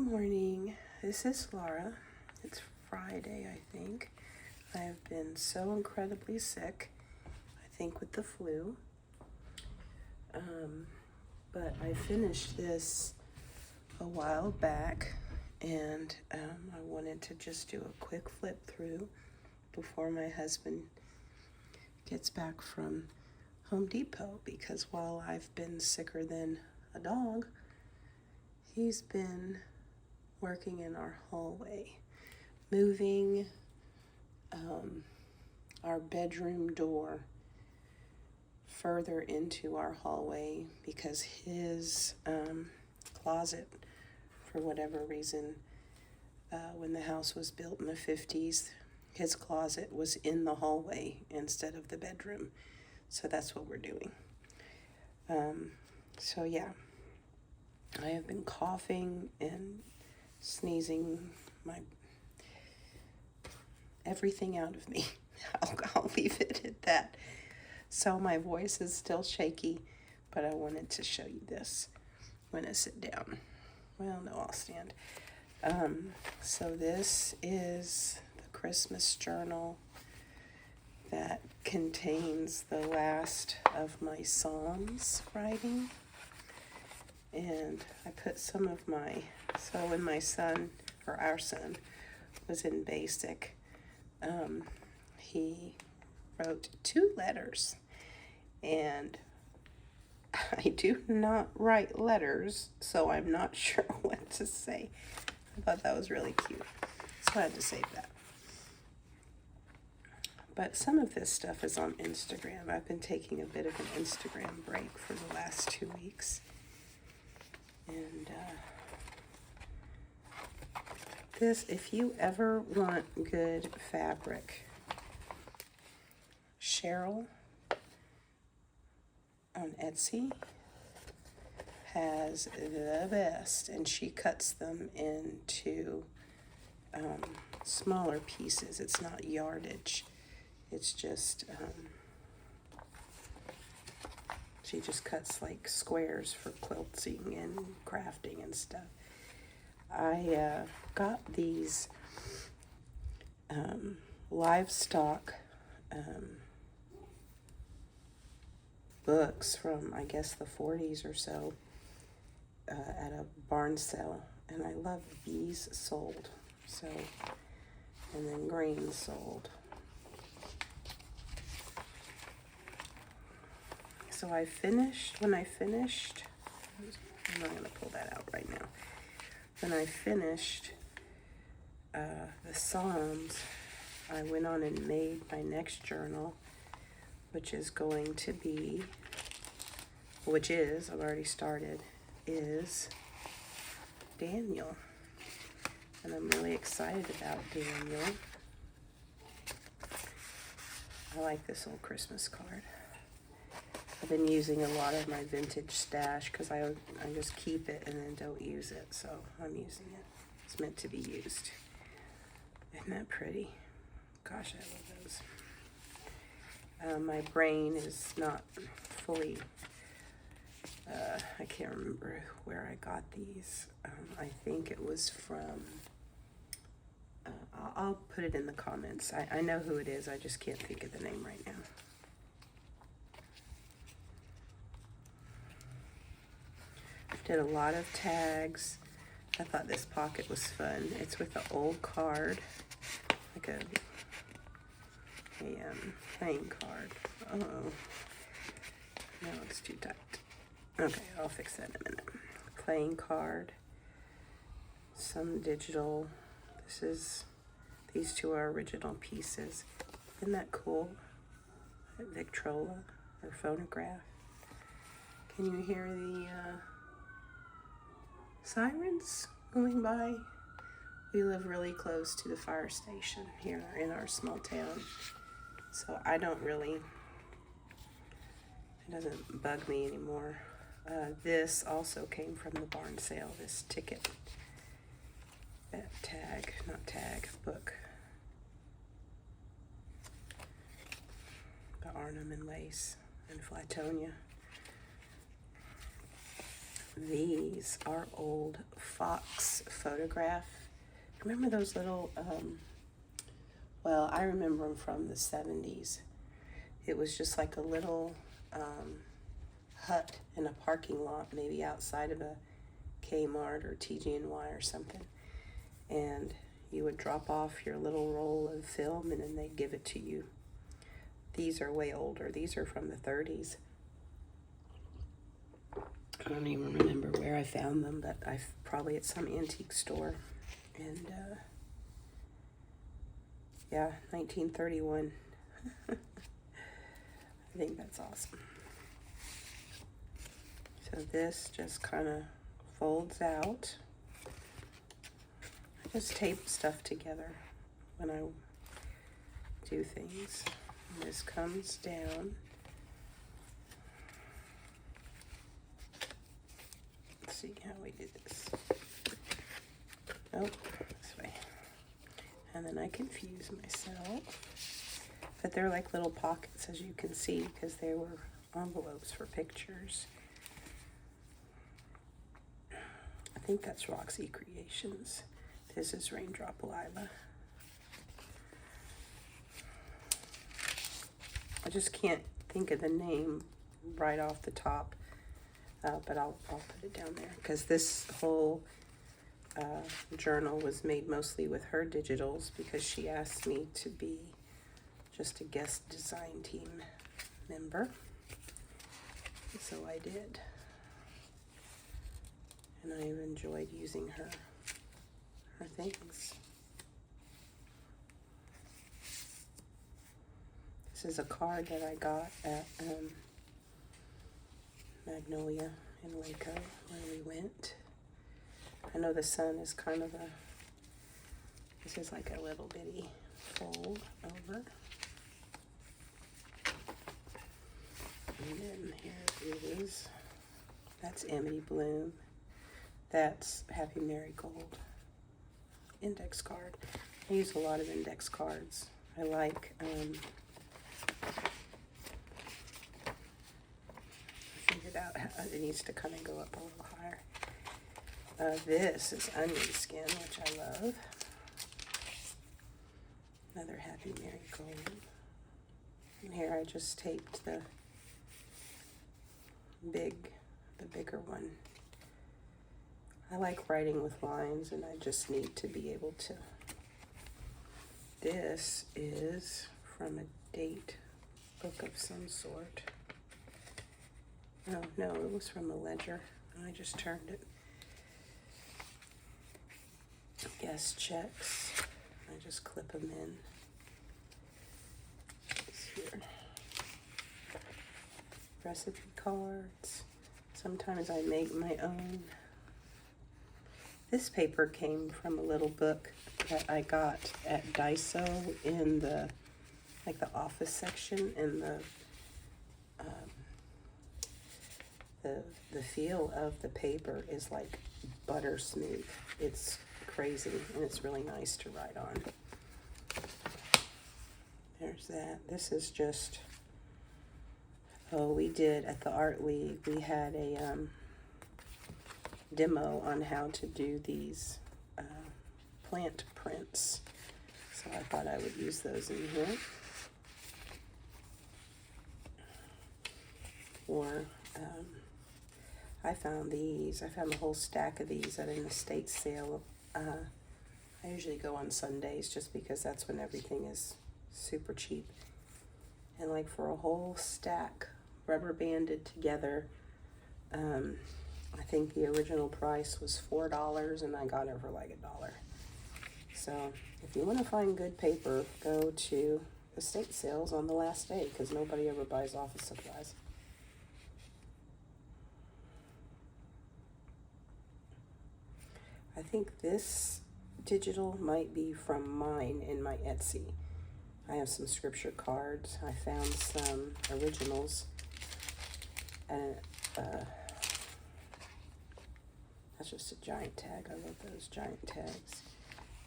morning. This is Laura. It's Friday, I think. I have been so incredibly sick, I think with the flu. But I finished this a while back, and I wanted to just do a quick flip through before my husband gets back from Home Depot, because while I've been sicker than a dog, he's been working in our hallway, moving our bedroom door further into our hallway because his closet, for whatever reason, when the house was built in the 50s, his closet was in the hallway instead of the bedroom. So that's what we're doing. So yeah, I have been coughing and sneezing everything out of me. I'll leave it at that. So my voice is still shaky, but I wanted to show you this. I'm going to sit down. Well, no, I'll stand. So this is the Christmas journal that contains the last of my Psalms writing. And I put some of so when my son, or our son, was in basic, he wrote 2 letters. And I do not write letters, so I'm not sure what to say. I thought that was really cute, so I had to save that. But some of this stuff is on Instagram. I've been taking a bit of an Instagram break for the last 2 weeks. And if you ever want good fabric, Cheryl on Etsy has the best, and she cuts them into smaller pieces. It's not yardage. It's just, she just cuts like squares for quilting and crafting and stuff. I got these livestock books from, I guess, the 40s or so at a barn sale, and I love bees sold, so, and then grain sold. So when I finished, I'm not going to pull that out right now. When I finished the Psalms, I went on and made my next journal, which is, I've already started, is Daniel. And I'm really excited about Daniel. I like this old Christmas card. I've been using a lot of my vintage stash because I just keep it and then don't use it. So I'm using it. It's meant to be used. Isn't that pretty? Gosh, I love those. My brain is not fully, I can't remember where I got these. I think it was from, I'll put it in the comments. I know who it is. I just can't think of the name right now. Did a lot of tags. I thought this pocket was fun. It's with an old card, like a playing card. Oh, no, it's too tight. Okay, I'll fix that in a minute. Playing card, some digital. These 2 are original pieces. Isn't that cool? Victrola or phonograph. Can you hear the sirens going by? We live really close to the fire station here in our small town, so it doesn't bug me anymore. This also came from the barn sale, this ticket, book. The Arnhem and Lace and Flatonia. These are old Fox photograph. Remember those little, well, I remember them from the 70s. It was just like a little hut in a parking lot, maybe outside of a Kmart or TG&Y or something. And you would drop off your little roll of film and then they'd give it to you. These are way older. These are from the 30s. I don't even remember where I found them, but probably at some antique store. And yeah, 1931. I think that's awesome. So this just kind of folds out. I just tape stuff together when I do things. And this comes down. Let's see how we did this. Oh, this way. And then I confuse myself. But they're like little pockets, as you can see, because they were envelopes for pictures. I think that's Roxy Creations. This is Raindrop Lila. I just can't think of the name right off the top, but I'll put it down there because this whole journal was made mostly with her digitals because she asked me to be just a guest design team member. So I did. And I've enjoyed using her things. This is a card that I got at Magnolia in Waco where we went. I know the sun is kind of this is like a little bitty fold over. And then here it is. That's Amity Bloom. That's Happy Marigold. Index card. I use a lot of index cards. I like, I figured out how it needs to kind of go up a little higher. This is Onion Skin, which I love. Another Happy Marigold. And here I just taped the bigger one. I like writing with lines, and I just need to be able to. This is from a date book of some sort. Oh, no, it was from a ledger. I just turned it. Guest checks. I just clip them in. It's here. Recipe cards. Sometimes I make my own. This paper came from a little book that I got at Daiso in the office section, and the feel of the paper is like butter smooth. It's crazy, and it's really nice to write on. There's that. This is just, we did at the Art League, we had a demo on how to do these plant prints. So I thought I would use those in here. Or I found these. I found a whole stack of these at an estate sale. I usually go on Sundays just because that's when everything is super cheap. And like for a whole stack, rubber banded together, I think the original price was $4 and I got it for like $1. So if you want to find good paper, go to estate sales on the last day because nobody ever buys office supplies. I think this digital might be from mine in my Etsy. I have some scripture cards. I found some originals and that's just a giant tag. I love those giant tags.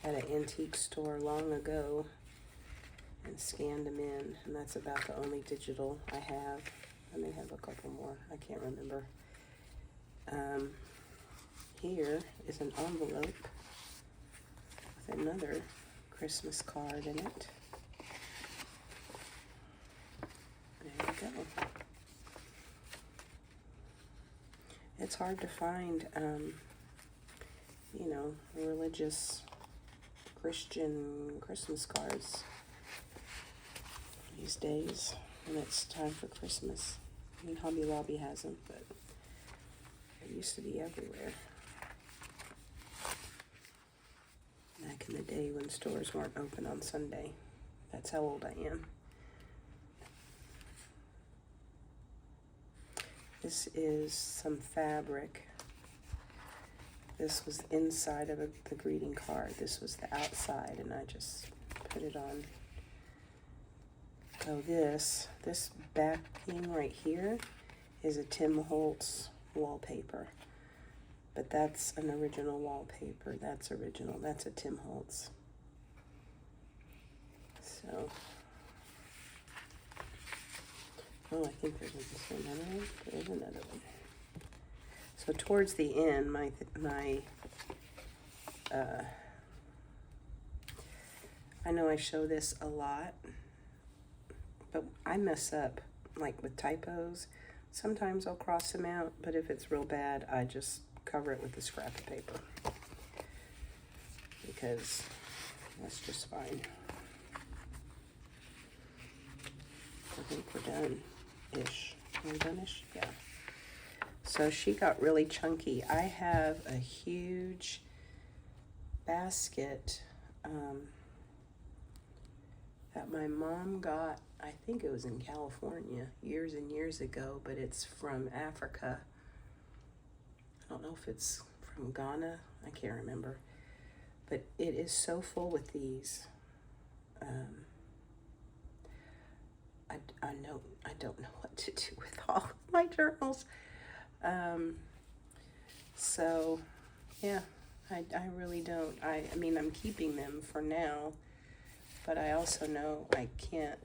At an antique store long ago and scanned them in, and that's about the only digital I have. I may have a couple more. I can't remember. Here is an envelope with another Christmas card in it. There you go. It's hard to find, religious Christian Christmas cards these days when it's time for Christmas. I mean, Hobby Lobby has them, but they used to be everywhere. Back in the day when stores weren't open on Sunday. That's how old I am. This is some fabric. This was inside of the greeting card. This was the outside, and I just put it on. Oh, this backing right here is a Tim Holtz wallpaper. But that's an original wallpaper. That's original. That's a Tim Holtz. So, oh, I think there's another one. There's another one. So towards the end, I know I show this a lot, but I mess up, like with typos. Sometimes I'll cross them out, but if it's real bad, I just cover it with a scrap of paper, because that's just fine. I think we're done-ish. We're done-ish? Yeah. So she got really chunky. I have a huge basket that my mom got, I think it was in California years and years ago, but it's from Africa. I don't know if it's from Ghana, I can't remember. But it is so full with these. I don't know what to do with all of my journals. So, yeah, I really don't. I mean, I'm keeping them for now, but I also know I can't,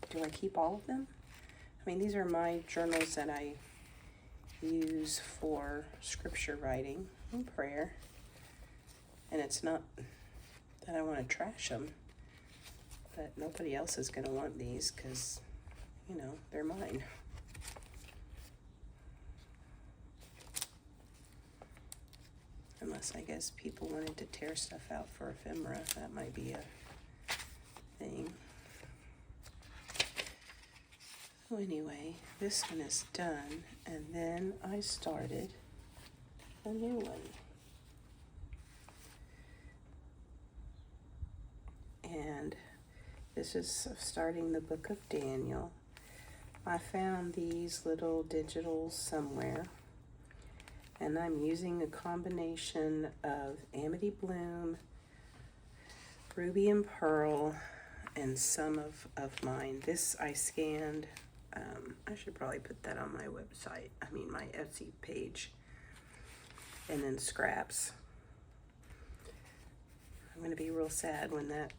do I keep all of them? I mean, these are my journals that I use for scripture writing and prayer, and it's not that I want to trash them, but nobody else is going to want these because, they're mine. Unless, I guess, people wanted to tear stuff out for ephemera. That might be a thing. So anyway, this one is done, and then I started a new one. And this is starting the book of Daniel. I found these little digitals somewhere, and I'm using a combination of Amity Bloom, Ruby and Pearl, and some of mine. This I scanned. I should probably put that on my website, my Etsy page, and then scraps. I'm going to be real sad when that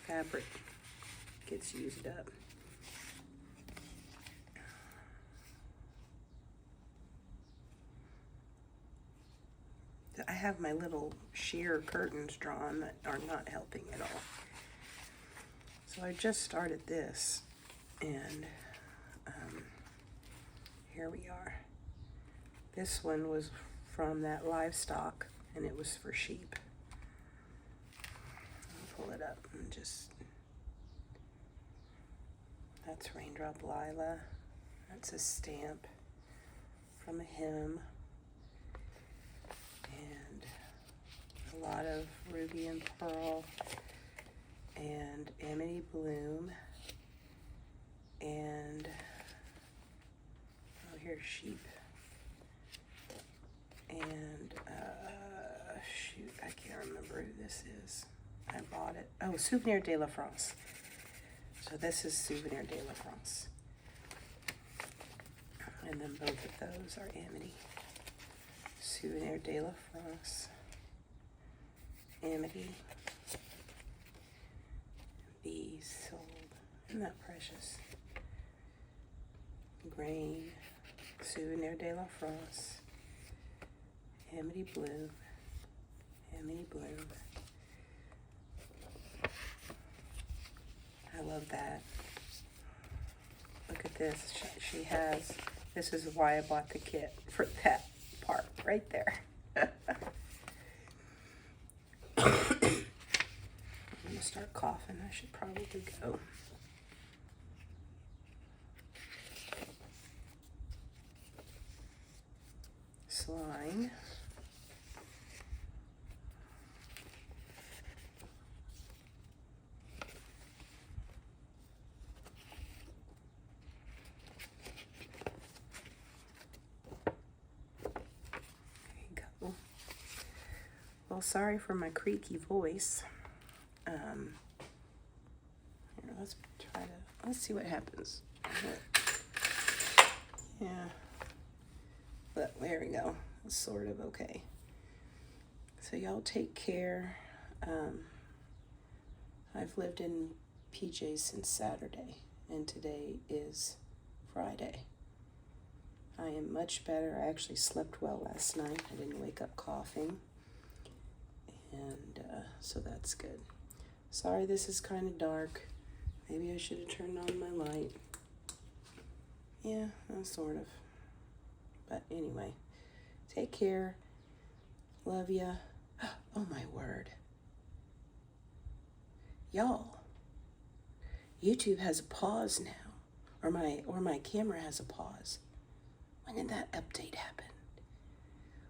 fabric gets used up. I have my little sheer curtains drawn that are not helping at all. So I just started this, and here we are. This one was from that livestock, and it was for sheep. I'll pull it up and just, that's Raindrop Lila. That's a stamp from a hymn. And a lot of Ruby and Pearl and Amity Bloom, and here's sheep, and shoot, I can't remember who this is. I bought it. Oh, Souvenir de la France. So this is Souvenir de la France, and then both of those are Amity. Souvenir de la France, Amity, Be Sold, Isn't that precious? Grain, Souvenir de la France, Amity Blue, Amity Blue. I love that. Look at this. She has, this is why I bought the kit, for that part right there. I'm gonna start coughing. I should probably go. Slime. Well, sorry for my creaky voice. Here, let's see what happens. Yeah. But there we go. It's sort of okay. So y'all take care. I've lived in PJs since Saturday, and today is Friday. I am much better. I actually slept well last night. I didn't wake up coughing. And so that's good. Sorry this is kind of dark. Maybe I should have turned on my light. Yeah, sort of. But anyway, take care. Love ya. Oh my word. Y'all, YouTube has a pause now. Or my camera has a pause. When did that update happen?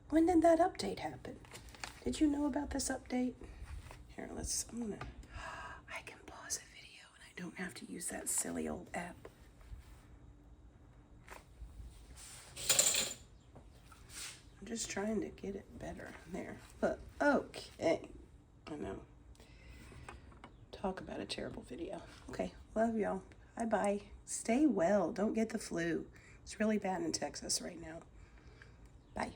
When did that update happen? Did you know about this update? Here, I can pause a video and I don't have to use that silly old app. I'm just trying to get it better. There, look, okay. I know. Talk about a terrible video. Okay, love y'all. Bye-bye. Stay well. Don't get the flu. It's really bad in Texas right now. Bye.